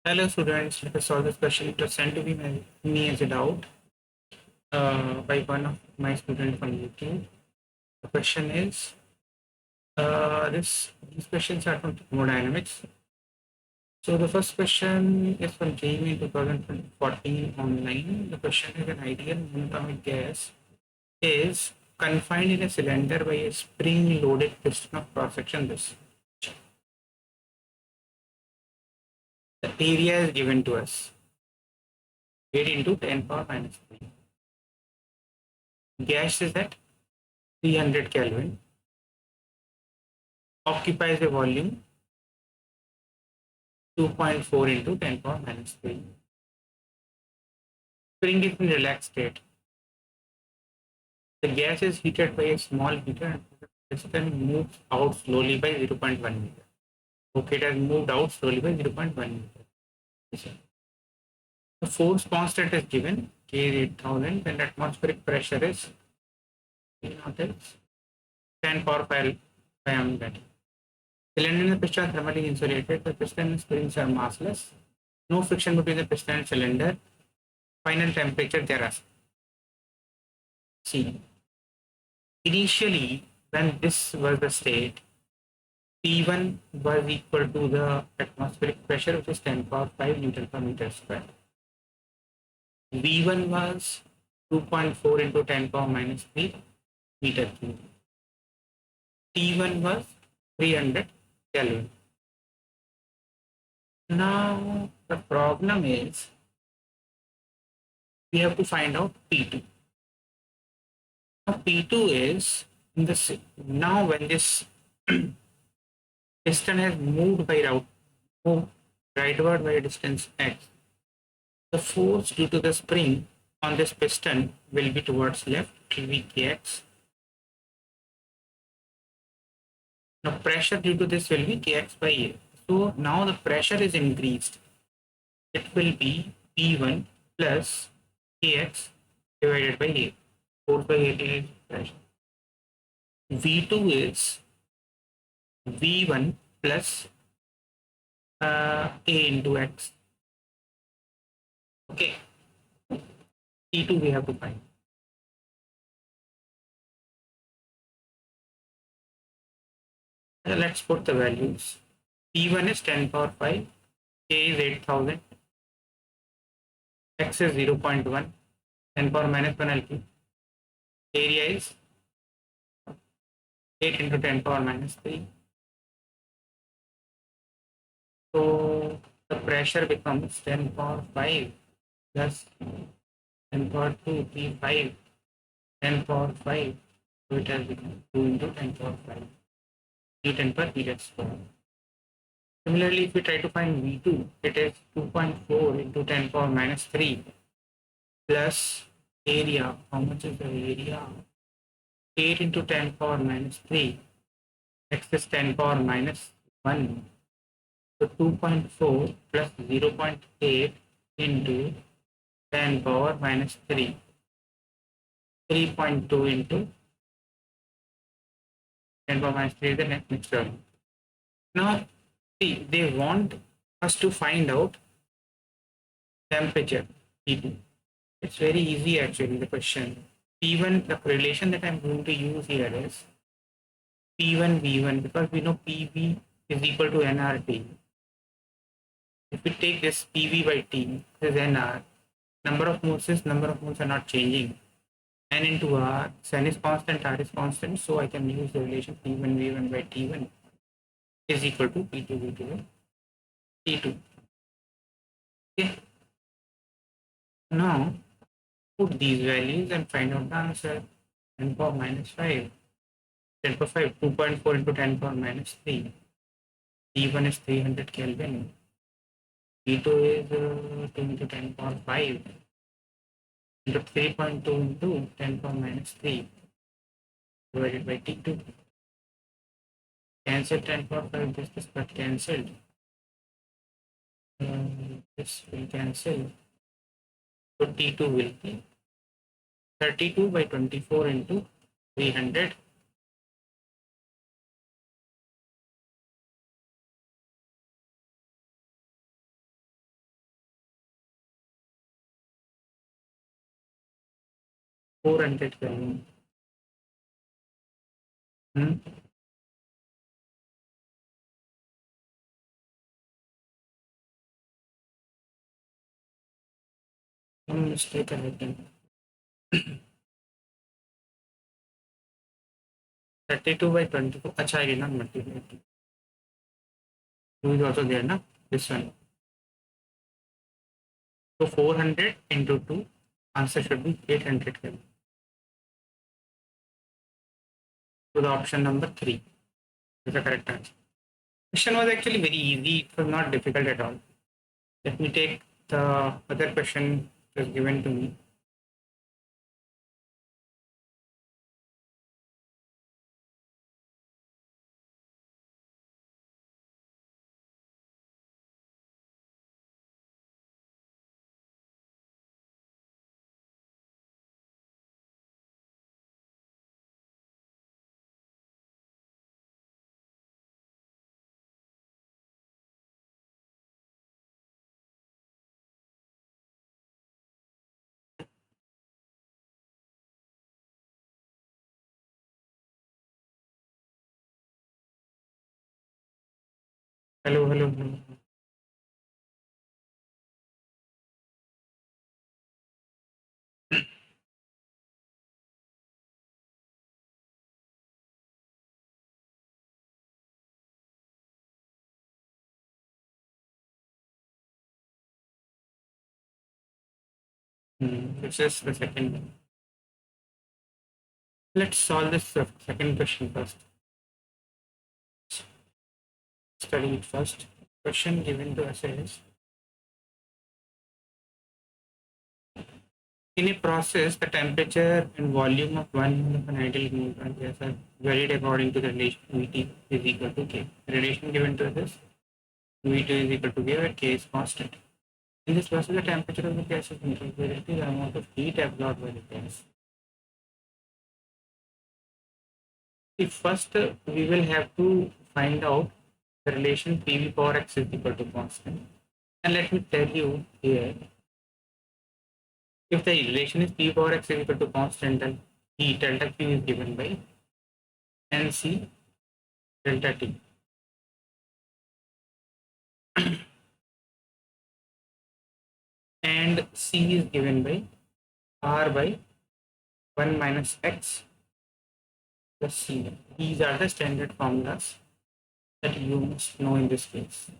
Hello students, let us solve this question. It was sent to me as a doubt by one of my students from YouTube. The question is, these questions are from thermodynamics. So the first question is from JEE 2014 online. The question is, an ideal monatomic gas is confined in a cylinder by a spring-loaded piston of cross-section this. The area is given to us, 8 into 10 power minus 3. Gas is at 300 Kelvin, occupies a volume 2.4 into 10 power minus 3. Spring is in relaxed state. The gas is heated by a small heater and the piston moves out slowly by 0.1 meter. Okay, it has moved out slowly by 0.1 meter. The force constant is given, K is 8000, and atmospheric pressure is 10 power 5 meter. Cylinder and the piston are thermally insulated. The piston and springs are massless. No friction between the piston and cylinder. Final temperature there are. See, initially when this was the state, P1 was equal to the atmospheric pressure, which is 10 power 5 Newton per meter square. V1 was 2.4 into 10 power minus 3 meter cube. T1 was 300 Kelvin. Now the problem is we have to find out P2. Now P2 is in this. Now when this piston has moved rightward by a distance x, the force due to the spring on this piston will be towards left, it will be kx. Now pressure due to this will be kx by a. So now the pressure is increased. It will be P1 plus kx divided by a. Force by a is pressure. V2 is V1 plus a into x. Okay. T2 we have to find. Let's put the values. P1 is 10 power 5, K is 8000, X is 0.1, 10 power minus 1 LP. Area is 8 into 10 power minus 3. So the pressure becomes 10 power 5 plus 10 power 2, 3, 5, 10 power 5. So it has become 2 into 10 power 5, Newton per meter square. Similarly, if we try to find V2, it is 2.4 into 10 power minus 3 plus area. How much is the area? 8 into 10 power minus 3. X is 10 power minus 1. So 2.4 plus 0.8 into 10 power minus 3. 3.2 into 10 power minus 3 is the next term. Now, see, they want us to find out temperature, T2. It's very easy actually, the question. P1, the relation that I'm going to use here is P1 V1, because we know PV is equal to nRT. If we take this PV by T, this is nR. Number of moles are not changing. N into R, N is constant, R is constant, so I can use the relation P1 V1 by T1 is equal to P2 V2 by T2. Okay. Now put these values and find out the answer. 10 power minus 5. 10 power 5, 2.4 into 10 power minus 3. T1 is 300 Kelvin. T2 is 2 into 10 power 5 into 3.2 into 10 power minus 3 divided by T2. Cancel 10 power 5, this got cancelled. This will cancel. So T2 will be 32 by 24 into 300. 400 Kelvin. Hmm? Mistake I have done. 32 by 24. Acha, I did not multiply. 2 is also there, na? This one. So 400 into 2, answer should be 800 Kelvin. So the option number 3 is the correct answer. Question was actually very easy. It was not difficult at all. Let me take the other question that was given to me. Hello, hello, hello. This is the second one. Let's solve this second question first. Study it first. Question given to us is, in a process, the temperature and volume of one of an ideal neutron gas are varied according to the relation Vt is equal to K. The relation given to us is V2 is equal to K, where K is constant. In this process, the temperature of the gas is increased by the amount of heat absorbed by the gas. If first we will have to find out the relation PV power x is equal to constant. And let me tell you here, if the relation is P power x is equal to constant, then heat delta Q is given by NC delta T. And C is given by R by 1 minus X plus C. These are the standard formulas that you must know in this case.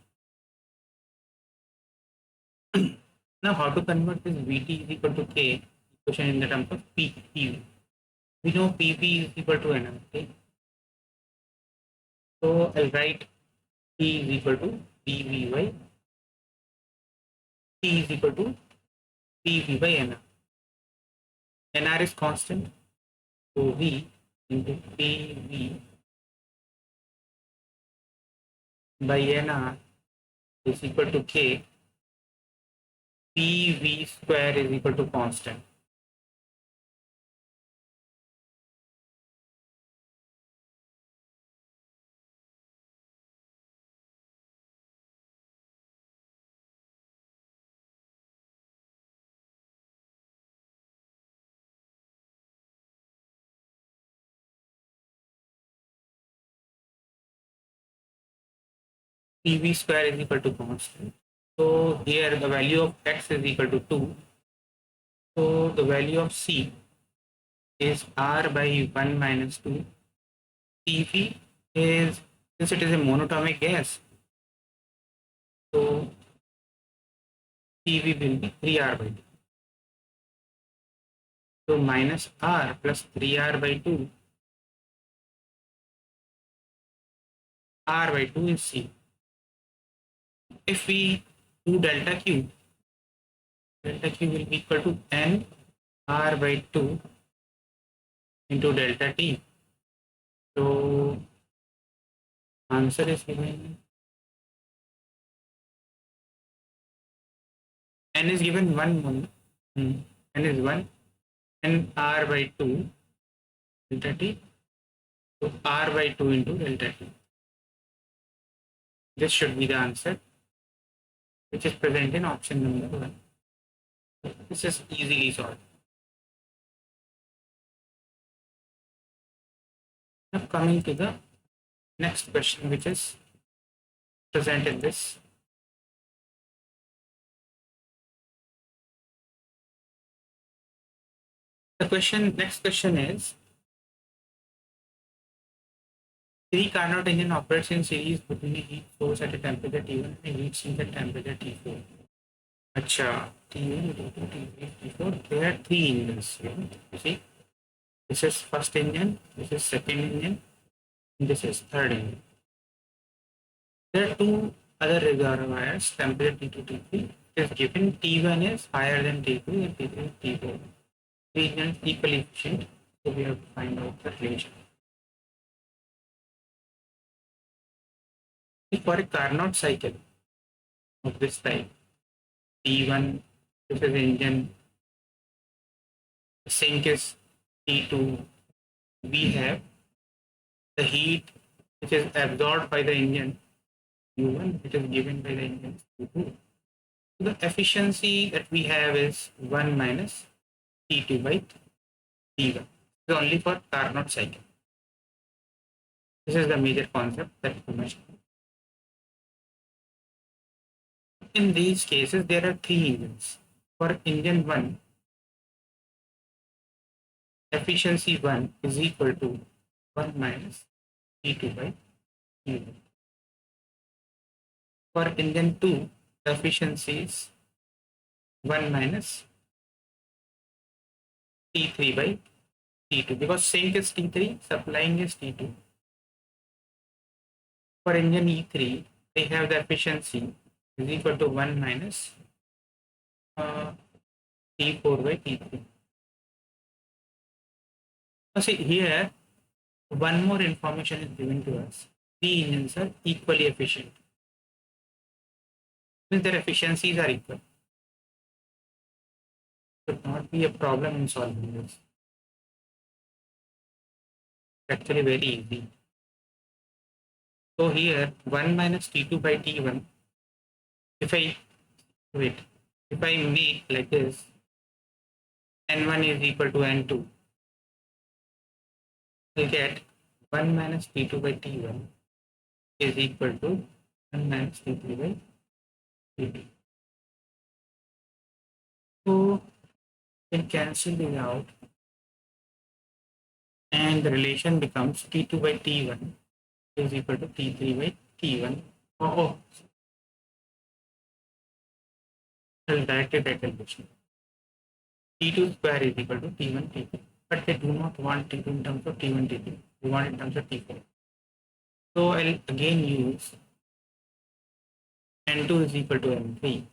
Now, how to convert this Vt is equal to K equation in the terms of PV? We know PV is equal to N, okay? So I'll write P is equal to PV by T is equal to PV by NR. NR is constant, so V into PV by NR is equal to K. PV square is equal to constant. PV square is equal to constant. So here the value of X is equal to 2. So the value of C is R by 1 minus 2. PV is, since it is a monatomic gas, so PV will be 3R by 2. So minus R plus 3R by 2. R by 2 is C. If we do delta Q will be equal to N R by 2 into delta T. So answer is given. N is given 1. N is 1. N R by 2 delta T. So R by 2 into delta T. This should be the answer, which is present in option number 1. This is easily solved. Now coming to the next question, which is present in this. Next question is, three Carnot engine operates in series between a heat source at a temperature T1 and a heat sink at temperature T4. Acha, T1, T2, T3, T4. There are three engines. You see, this is first engine, this is second engine, and this is third engine. There are two other reservoirs, temperature T2, T3. It is given T1 is higher than T2 and T3 is T4. Three engines equally efficient, so we have to find out the relation. For a Carnot cycle of this type, T1, this is engine, sink is T2, we have the heat which is absorbed by the engine U1, which is given by the engine Q2. So the efficiency that we have is 1 minus T2 by T1. This is only for Carnot cycle. This is the major concept that we mentioned. In these cases, there are three engines. For engine 1, efficiency 1 is equal to 1 minus T2 by T1. For engine 2, the efficiency is 1 minus T3 by T2, because sink is T3, supplying is T2. For engine E3, they have the efficiency is equal to 1 minus T4 by T3. Now see here, one more information is given to us. Three engines are equally efficient. Means their efficiencies are equal. Should not be a problem in solving this. Actually very easy. So here 1 minus T2 by T1, if I make like this, N1 is equal to N2, we'll get 1 minus T2 by T1 is equal to 1 minus T3 by T2. So we can cancel it out, and the relation becomes T2 by T1 is equal to T3 by T1. I'll directly take calculation. T2 square is equal to T1 T2. But they do not want T2 in terms of T1 T3. We want it in terms of T4. So I'll again use N2 is equal to N3.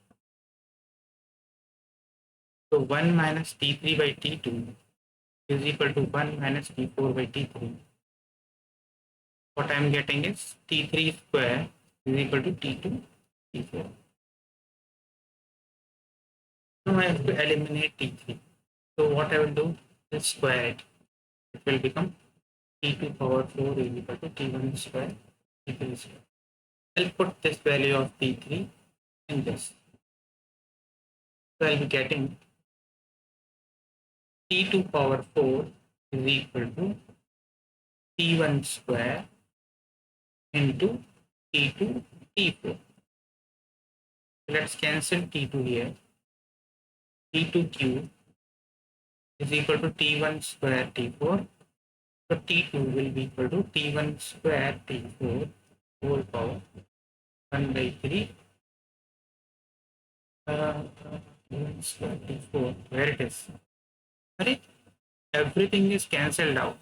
So 1 minus T3 by T2 is equal to 1 minus T4 by T3. What I am getting is T3 square is equal to T2 T4. Now I have to eliminate T3. So what I will do is square it. It will become T2 power 4 is equal to T1 square T3 square. I'll put this value of T3 in this. So I'll be getting T2 power 4 is equal to T1 square into T2 T4. Let's cancel T2 here. T2 cube is equal to T1 square T4. So T2 will be equal to T1 square T4 whole power 1 by 3. T1 square T4, where it is? Right? Everything is cancelled out.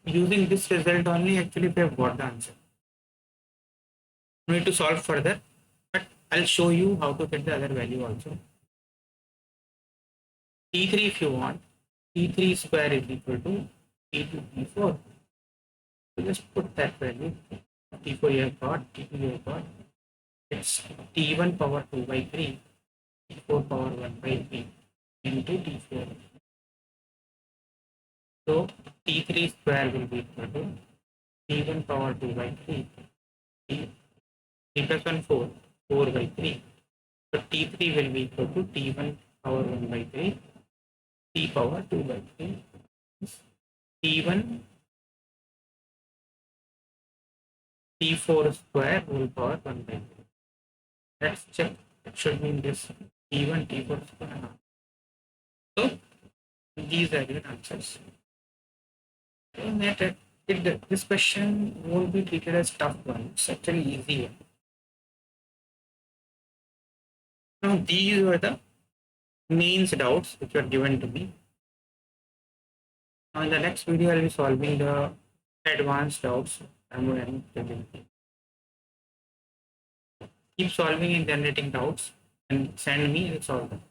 Using this result only, actually we have got the answer. We need to solve further, but I'll show you how to get the other value also. T3 if you want, T3 square is equal to T2 T4. So just put that value. T4 you have got, T2 you have got. It's T1 power 2 by 3, T4 power 1 by 3 into T4. So T3 square will be equal to T1 power 2 by 3, T plus 1 4, 4 by 3. So T3 will be equal to T1 power 1 by 3, T power 2 by 3. T1 T4 square whole power 1 by 3. Let's check. It should be in this T1, T4 square. So these are your answers. And this question won't be treated as tough one. It's actually easy one. Now these were the mains doubts which were given to me. Now in the next video I'll be solving the advanced doubts. Keep solving and generating doubts and send me, it's all done.